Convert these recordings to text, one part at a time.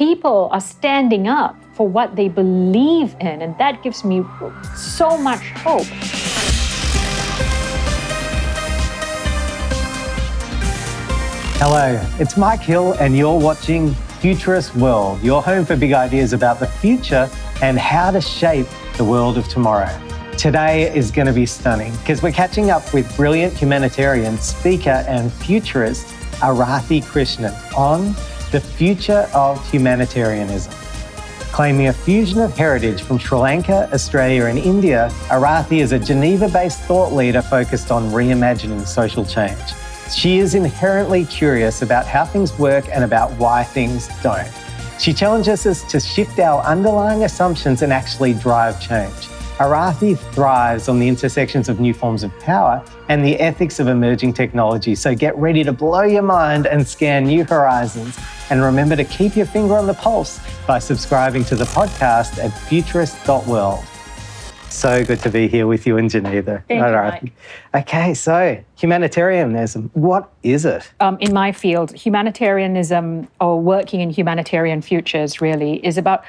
people are standing up for what they believe in, and that gives me so much hope. Hello, it's Mike Hill and you're watching Futurists.world, your home for big ideas about the future and how to shape the world of tomorrow. Today is going to be stunning because we're catching up with brilliant humanitarian, speaker and futurist Aarathi Krishnan on the future of humanitarianism. Claiming a fusion of heritage from Sri Lanka, Australia and India, Aarathi is a Geneva-based thought leader focused on reimagining social change. She is inherently curious about how things work and about why things don't. She challenges us to shift our underlying assumptions and actually drive change. Aarathi thrives on the intersections of new forms of power and the ethics of emerging technology. So get ready to blow your mind and scan new horizons. And remember to keep your finger on the pulse by subscribing to the podcast at Futurist.world. So good to be here with you in Geneva. Thank you, Mike. Okay, so humanitarianism, what is it? In my field, humanitarianism, or working in humanitarian futures, really is about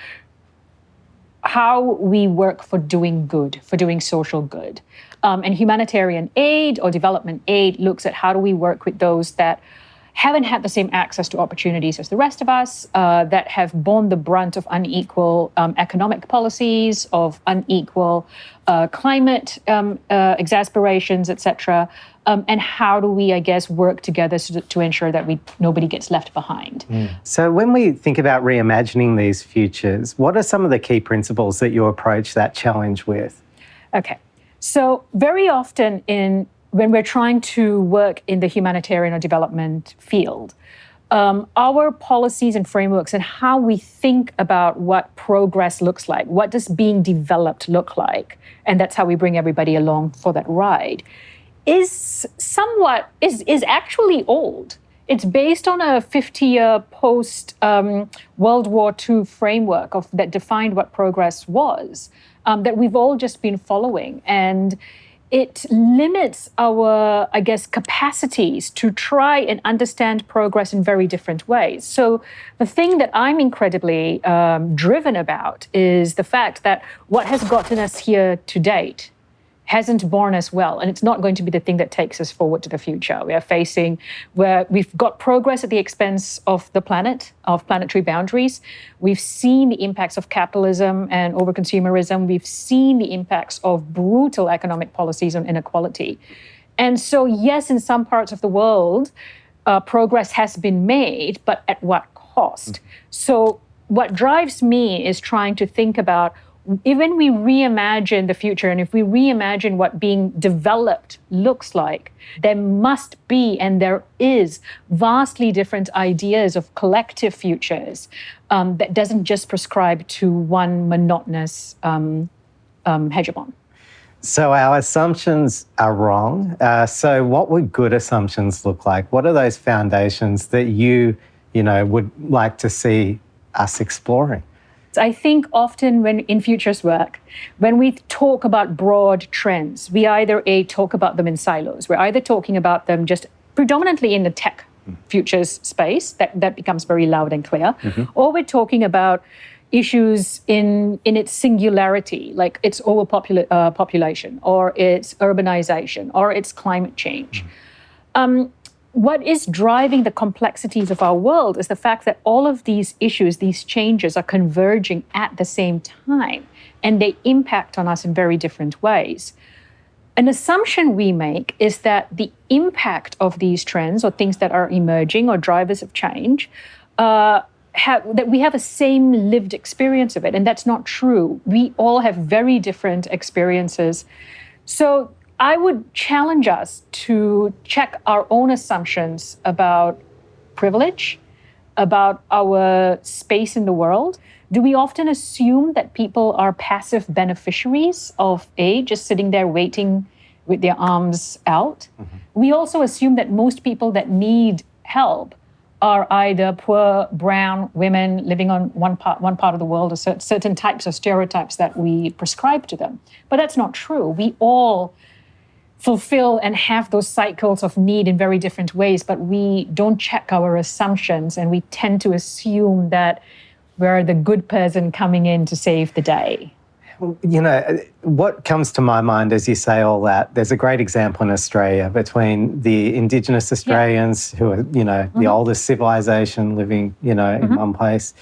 how we work for doing good, for doing social good. And humanitarian aid or development aid looks at how do we work with those that haven't had the same access to opportunities as the rest of us, that have borne the brunt of unequal economic policies, of unequal climate exasperations, etc. And how do we, I guess, work together to ensure that nobody gets left behind? So when we think about reimagining these futures, what are some of the key principles that you approach that challenge with? Okay, so very often when we're trying to work in the humanitarian or development field, our policies and frameworks and how we think about what progress looks like, what does being developed look like, and that's how we bring everybody along for that ride, is actually old. It's based on a 50-year post World War II framework that defined what progress was, that we've all just been following. And it limits our, I guess, capacities to try and understand progress in very different ways. So the thing that I'm incredibly driven about is the fact that what has gotten us here to date hasn't borne us well, and it's not going to be the thing that takes us forward to the future. We are facing where we've got progress at the expense of the planet, of planetary boundaries. We've seen the impacts of capitalism and overconsumerism. We've seen the impacts of brutal economic policies on inequality. And so, yes, in some parts of the world, progress has been made, but at what cost? So what drives me is trying to think about, even we reimagine the future, and if we reimagine what being developed looks like, there must be, and there is, vastly different ideas of collective futures that doesn't just prescribe to one monotonous hegemon. So our assumptions are wrong. So what would good assumptions look like? What are those foundations that you would like to see us exploring? I think often when in futures work, when we talk about broad trends, we either talk about them in silos. We're either talking about them just predominantly in the tech futures space, that becomes very loud and clear, or we're talking about issues in its singularity, like its overpopulation, or its urbanization, or its climate change. What is driving the complexities of our world is the fact that all of these issues, these changes, are converging at the same time, and they impact on us in very different ways. An assumption we make is that the impact of these trends, or things that are emerging, or drivers of change, that we have a same lived experience of it, and that's not true. We all have very different experiences. So I would challenge us to check our own assumptions about privilege, about our space in the world. Do we often assume that people are passive beneficiaries of aid, just sitting there waiting with their arms out? We also assume that most people that need help are either poor brown women living on one part of the world, or certain types of stereotypes that we prescribe to them. But that's not true. We all fulfill and have those cycles of need in very different ways, but we don't check our assumptions, and we tend to assume that we're the good person coming in to save the day. You know, what comes to my mind as you say all that, there's a great example in Australia between the Indigenous Australians who are, you know, the oldest civilization living, you know, in one place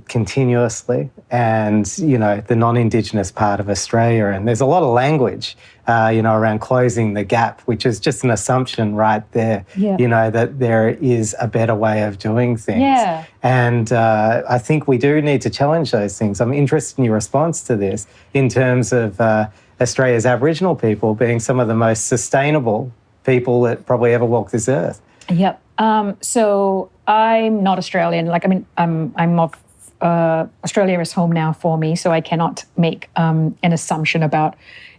continuously, and, you know, the non-Indigenous part of Australia. And there's a lot of language, you know, around closing the gap, which is just an assumption right there, you know, that there is a better way of doing things. Yeah. And I think we do need to challenge those things. I'm interested in your response to this in terms of Australia's Aboriginal people being some of the most sustainable people that probably ever walked this earth. Yep. So I'm not Australian. Like, I mean, I'm of Australia is home now for me, so I cannot make an assumption about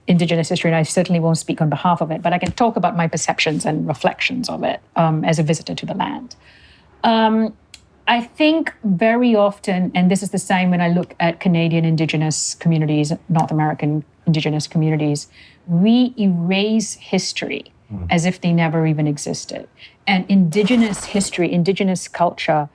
Indigenous history, and I certainly won't speak on behalf of it, but I can talk about my perceptions and reflections of it as a visitor to the land. I think very often, and this is the same when I look at Canadian Indigenous communities, North American Indigenous communities, we erase history as if they never even existed. And Indigenous history, Indigenous culture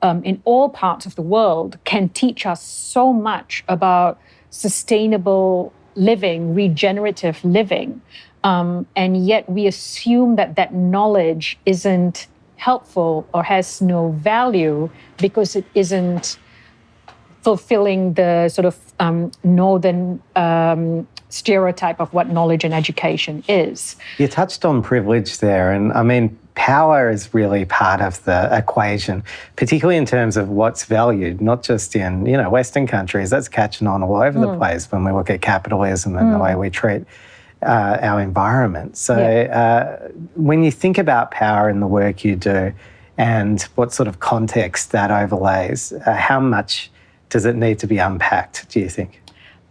in all parts of the world can teach us so much about sustainable living, regenerative living, and yet we assume that that knowledge isn't helpful or has no value because it isn't fulfilling the sort of northern stereotype of what knowledge and education is. You touched on privilege there, and I mean, power is really part of the equation, particularly in terms of what's valued, not just in, you know, Western countries. That's catching on all over the place when we look at capitalism and the way we treat our environment. So when you think about power in the work you do and what sort of context that overlays, how much does it need to be unpacked, do you think?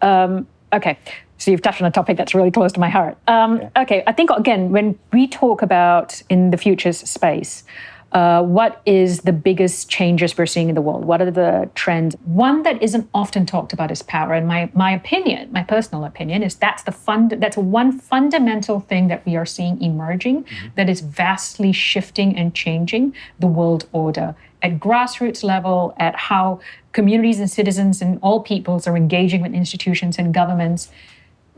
Okay. So you've touched on a topic that's really close to my heart. Okay, I think, again, when we talk about in the futures space, what is the biggest changes we're seeing in the world? What are the trends? One that isn't often talked about is power. And my opinion, my personal opinion, is that's one fundamental thing that we are seeing emerging that is vastly shifting and changing the world order at grassroots level, at how communities and citizens and all peoples are engaging with institutions and governments.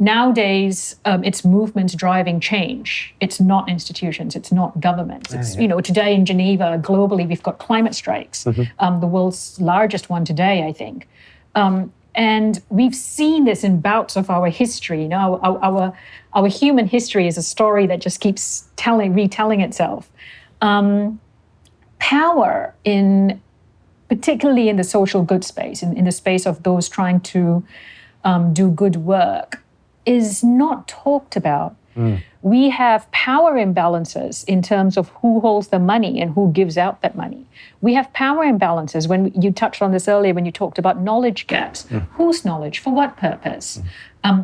Nowadays, it's movements driving change. It's not institutions. It's not governments. It's, you know, today in Geneva, globally, we've got climate strikes, the world's largest one today, I think. And we've seen this in bouts of our history. You know, our human history is a story that just keeps retelling itself. Power, particularly in the social good space, in the space of those trying to do good work, is not talked about. We have power imbalances in terms of who holds the money and who gives out that money. We have power imbalances when you touched on this earlier when you talked about knowledge gaps. Whose knowledge? For what purpose?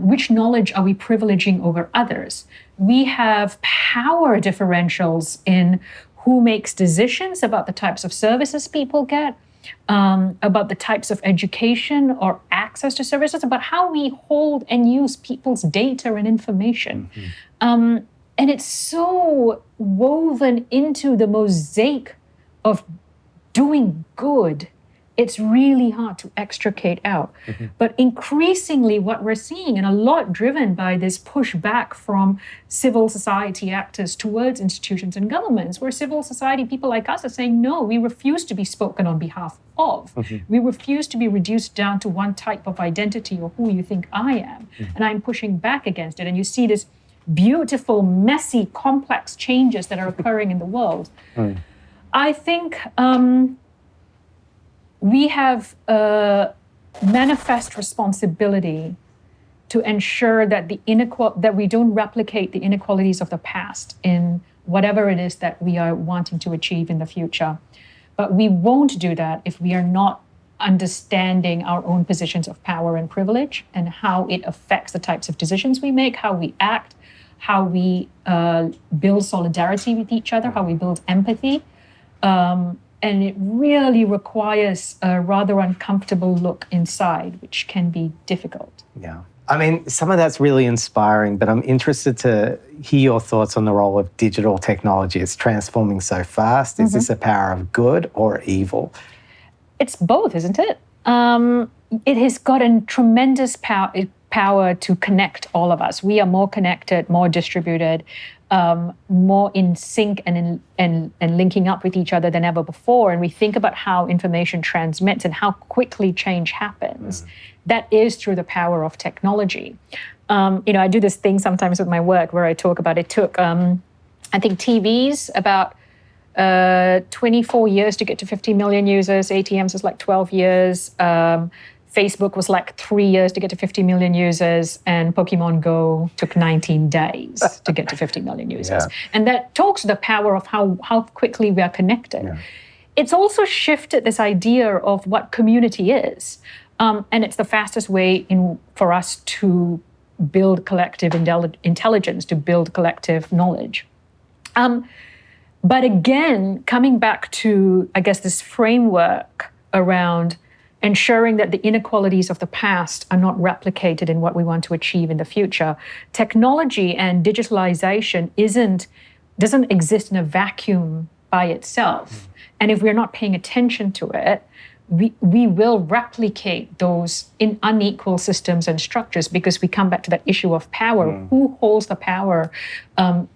Which knowledge are we privileging over others? We have power differentials in who makes decisions about the types of services people get, about the types of education or access to services, about how we hold and use people's data and information. And it's so woven into the mosaic of doing good, it's really hard to extricate out. But increasingly what we're seeing, and a lot driven by this pushback from civil society actors towards institutions and governments, where civil society people like us are saying, no, we refuse to be spoken on behalf of. We refuse to be reduced down to one type of identity or who you think I am. And I'm pushing back against it. And you see this beautiful, messy, complex changes that are occurring in the world. I think we have a manifest responsibility to ensure that that we don't replicate the inequalities of the past in whatever it is that we are wanting to achieve in the future. But we won't do that if we are not understanding our own positions of power and privilege and how it affects the types of decisions we make, how we act, how we build solidarity with each other, how we build empathy. And it really requires a rather uncomfortable look inside, which can be difficult. Yeah. I mean, some of that's really inspiring, but I'm interested to hear your thoughts on the role of digital technology. It's transforming so fast. Is this a power of good or evil? It's both, isn't it? It has got a tremendous power to connect all of us. We are more connected, more distributed, more in sync and linking up with each other than ever before. And we think about how information transmits and how quickly change happens. That is through the power of technology. I do this thing sometimes with my work where I talk about it took, I think, TVs about 24 years to get to 50 million users. ATMs was like 12 years. Facebook was like 3 years to get to 50 million users, and Pokemon Go took 19 days to get to 50 million users. Yeah. And that talks to the power of how quickly we are connected. Yeah. It's also shifted this idea of what community is. And it's the fastest way for us to build collective intelligence, to build collective knowledge. But again, coming back to, I guess, this framework around ensuring that the inequalities of the past are not replicated in what we want to achieve in the future. Technology and digitalization doesn't exist in a vacuum by itself. And if we're not paying attention to it, we will replicate those in unequal systems and structures, because we come back to that issue of power. Who holds the power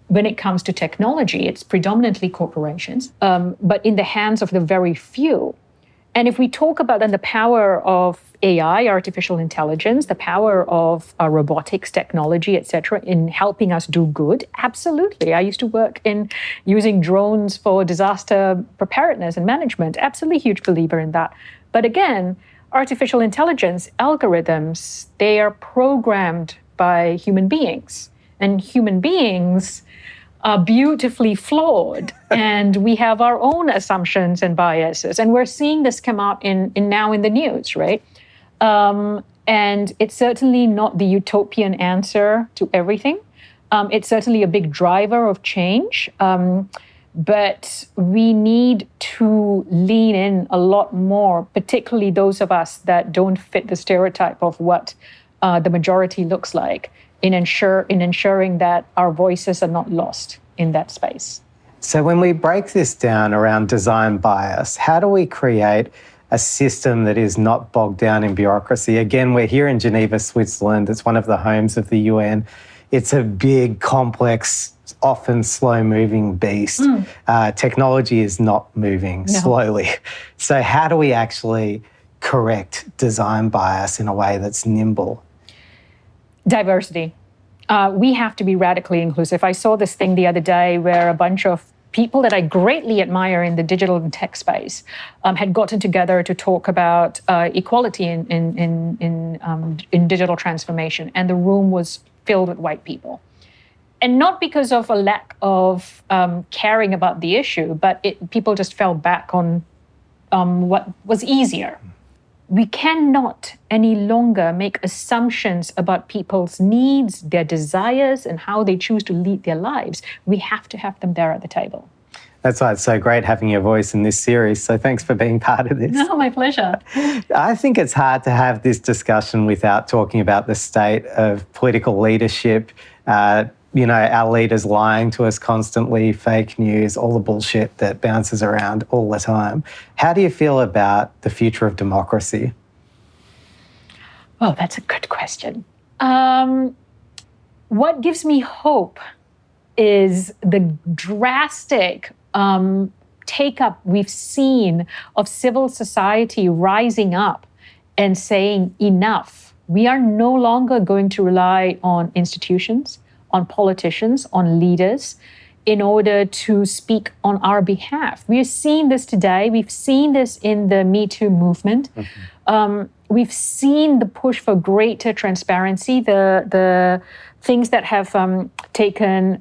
when it comes to technology? It's predominantly corporations, but in the hands of the very few. And if we talk about then the power of AI, artificial intelligence, the power of robotics, technology, et cetera, in helping us do good, absolutely. I used to work in using drones for disaster preparedness and management. Absolutely huge believer in that. But again, artificial intelligence, algorithms, they are programmed by human beings. And human beings are beautifully flawed, and we have our own assumptions and biases. And we're seeing this come out now in the news, right? And it's certainly not the utopian answer to everything. It's certainly a big driver of change, but we need to lean in a lot more, particularly those of us that don't fit the stereotype of what the majority looks like, in ensuring that our voices are not lost in that space. So when we break this down around design bias, how do we create a system that is not bogged down in bureaucracy? Again, we're here in Geneva, Switzerland. It's one of the homes of the UN. It's a big, complex, often slow-moving beast. Technology is not moving slowly. So how do we actually correct design bias in a way that's nimble? Diversity. We have to be radically inclusive. I saw this thing the other day where a bunch of people that I greatly admire in the digital and tech space had gotten together to talk about equality in digital transformation, and the room was filled with white people. And not because of a lack of caring about the issue, but people just fell back on what was easier. We cannot any longer make assumptions about people's needs, their desires, and how they choose to lead their lives. We have to have them there at the table. That's why it's so great having your voice in this series. So thanks for being part of this. No, my pleasure. I think it's hard to have this discussion without talking about the state of political leadership, our leaders lying to us constantly, fake news, all the bullshit that bounces around all the time. How do you feel about the future of democracy? Oh, that's a good question. What gives me hope is the drastic take-up we've seen of civil society rising up and saying enough. We are no longer going to rely on institutions, on politicians, on leaders, in order to speak on our behalf. We are seeing this today. We've seen this in the Me Too movement. We've seen the push for greater transparency, the things that have taken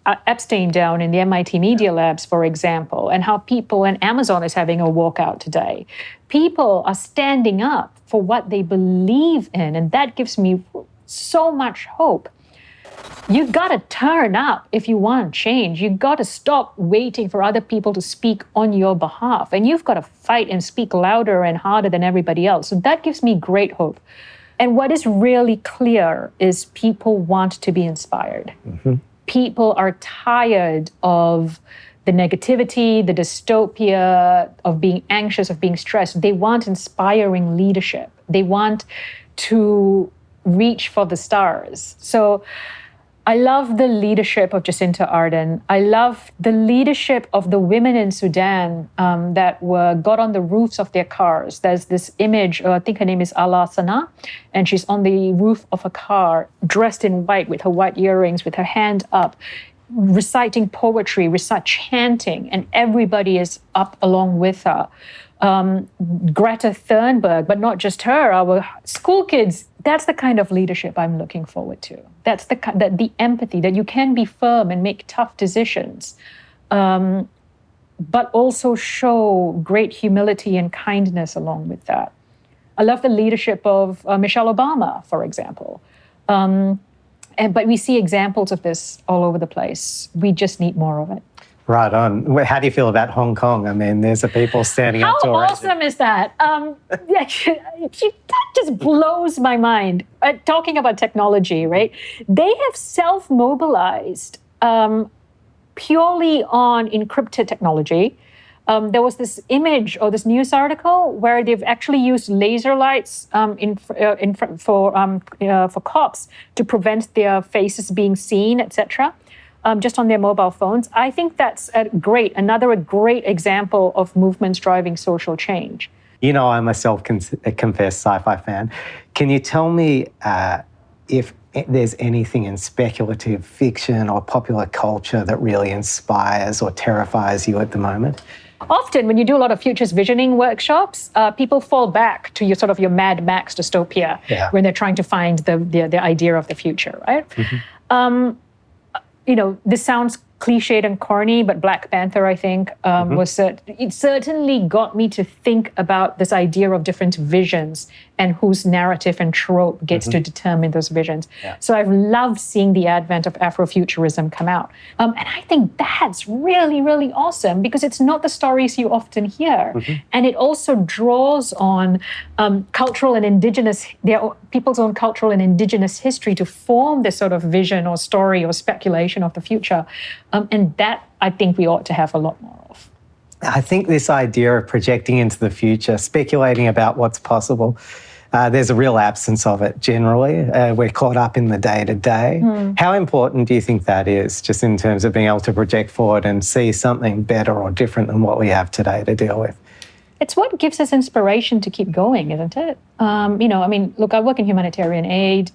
Epstein down in the MIT Media Labs, for example, and how people, and Amazon is having a walkout today. People are standing up for what they believe in, and that gives me so much hope. You've got to turn up if you want change. You've got to stop waiting for other people to speak on your behalf. And you've got to fight and speak louder and harder than everybody else. So that gives me great hope. And what is really clear is people want to be inspired. People are tired of the negativity, the dystopia of being anxious, of being stressed. They want inspiring leadership. They want to reach for the stars. So I love the leadership of Jacinta Ardern. I love the leadership of the women in Sudan that got on the roofs of their cars. There's this image, I think her name is Ala Sana, and she's on the roof of a car, dressed in white with her white earrings, with her hand up, reciting poetry, chanting, and everybody is up along with her. Greta Thunberg, but not just her, our school kids. That's the kind of leadership I'm looking forward to. That's the empathy, that you can be firm and make tough decisions, but also show great humility and kindness along with that. I love the leadership of Michelle Obama, for example. But we see examples of this all over the place. We just need more of it. Right on. How do you feel about Hong Kong? I mean, there's a people standing up to How awesome is that? That just blows my mind. Talking about technology, right? They have self-mobilized purely on encrypted technology. There was this image or this news article where they've actually used laser lights for cops to prevent their faces being seen, etc. Just on their mobile phones. I think that's another great example of movements driving social change. You know, I'm a self-confessed sci-fi fan. Can you tell me if there's anything in speculative fiction or popular culture that really inspires or terrifies you at the moment? Often, when you do a lot of futures visioning workshops, people fall back to your Mad Max dystopia when they're trying to find the idea of the future, right? Mm-hmm. This sounds cliched and corny, but Black Panther, I think, it certainly got me to think about this idea of different visions and whose narrative and trope gets to determine those visions. Yeah. So I've loved seeing the advent of Afrofuturism come out. And I think that's really, really awesome because it's not the stories you often hear. Mm-hmm. And it also draws on cultural and indigenous, people's own cultural and indigenous history to form this sort of vision or story or speculation of the future. And that I think we ought to have a lot more of. I think this idea of projecting into the future, speculating about what's possible, there's a real absence of it generally. We're caught up in the day-to-day. How important do you think that is, just in terms of being able to project forward and see something better or different than what we have today to deal with? It's what gives us inspiration to keep going, isn't it? Look, I work in humanitarian aid.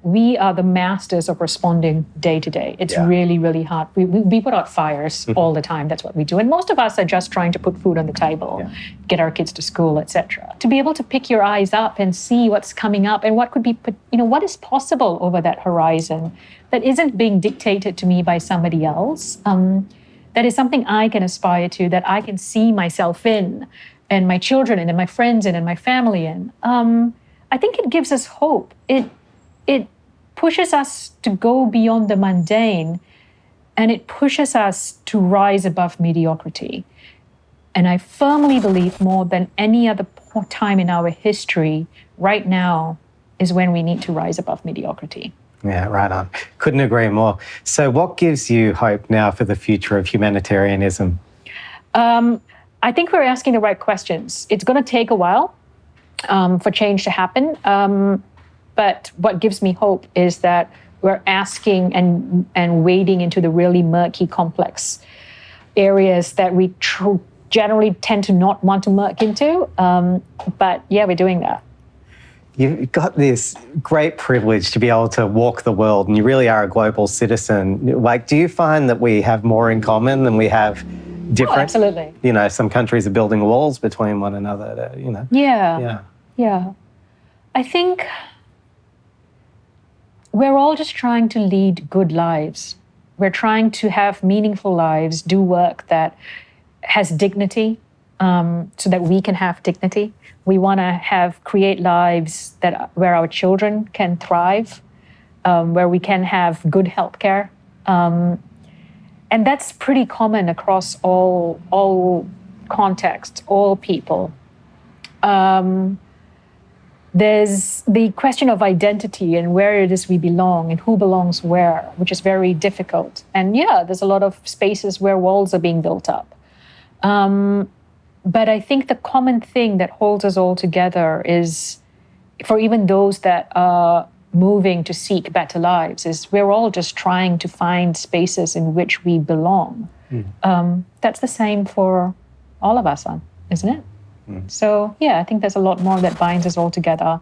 We are the masters of responding day to day. It's really, really hard. We put out fires all the time. That's what we do. And most of us are just trying to put food on the table, get our kids to school, etc. To be able to pick your eyes up and see what's coming up and what could be, what is possible over that horizon that isn't being dictated to me by somebody else. That is something I can aspire to, that I can see myself in, and my children in, and my friends in, and my family in. I think it gives us hope. It pushes us to go beyond the mundane, and it pushes us to rise above mediocrity. And I firmly believe more than any other time in our history, right now is when we need to rise above mediocrity. Yeah, right on. Couldn't agree more. So what gives you hope now for the future of humanitarianism? I think we're asking the right questions. It's going to take a while for change to happen. But what gives me hope is that we're asking and wading into the really murky, complex areas that we generally tend to not want to murk into. But yeah, we're doing that. You've got this great privilege to be able to walk the world, and you really are a global citizen. Like, do you find that we have more in common than we have different? Oh, absolutely. Some countries are building walls between one another, Yeah. I think we're all just trying to lead good lives. We're trying to have meaningful lives, do work that has dignity, so that we can have dignity. We want to create lives where our children can thrive, where we can have good healthcare, and that's pretty common across all contexts, all people. There's the question of identity and where it is we belong and who belongs where, which is very difficult. And yeah, there's a lot of spaces where walls are being built up. But I think the common thing that holds us all together is, for even those that are moving to seek better lives, is we're all just trying to find spaces in which we belong. That's the same for all of us, isn't it? So yeah, I think there's a lot more that binds us all together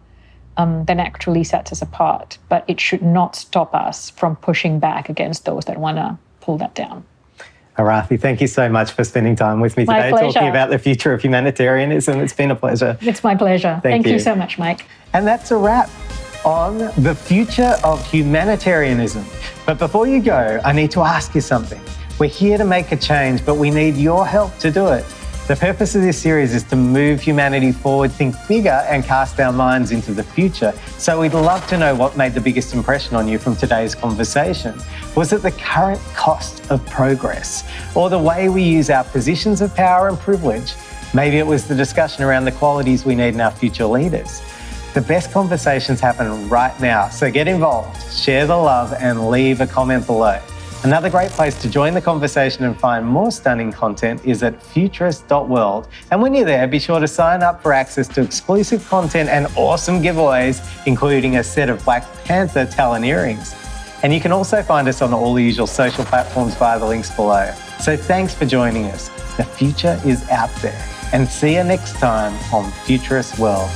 than actually sets us apart. But it should not stop us from pushing back against those that want to pull that down. Aarathi, thank you so much for spending time with me today talking about the future of humanitarianism. It's been a pleasure. It's my pleasure. Thank you so much, Mike. And that's a wrap on the future of humanitarianism. But before you go, I need to ask you something. We're here to make a change, but we need your help to do it. The purpose of this series is to move humanity forward, think bigger, and cast our minds into the future. So we'd love to know what made the biggest impression on you from today's conversation. Was it the current cost of progress, or the way we use our positions of power and privilege? Maybe it was the discussion around the qualities we need in our future leaders. The best conversations happen right now, so get involved, share the love, and leave a comment below. Another great place to join the conversation and find more stunning content is at Futurists.world. And when you're there, be sure to sign up for access to exclusive content and awesome giveaways, including a set of Black Panther talon earrings. And you can also find us on all the usual social platforms via the links below. So thanks for joining us. The future is out there. And see you next time on Futurist World.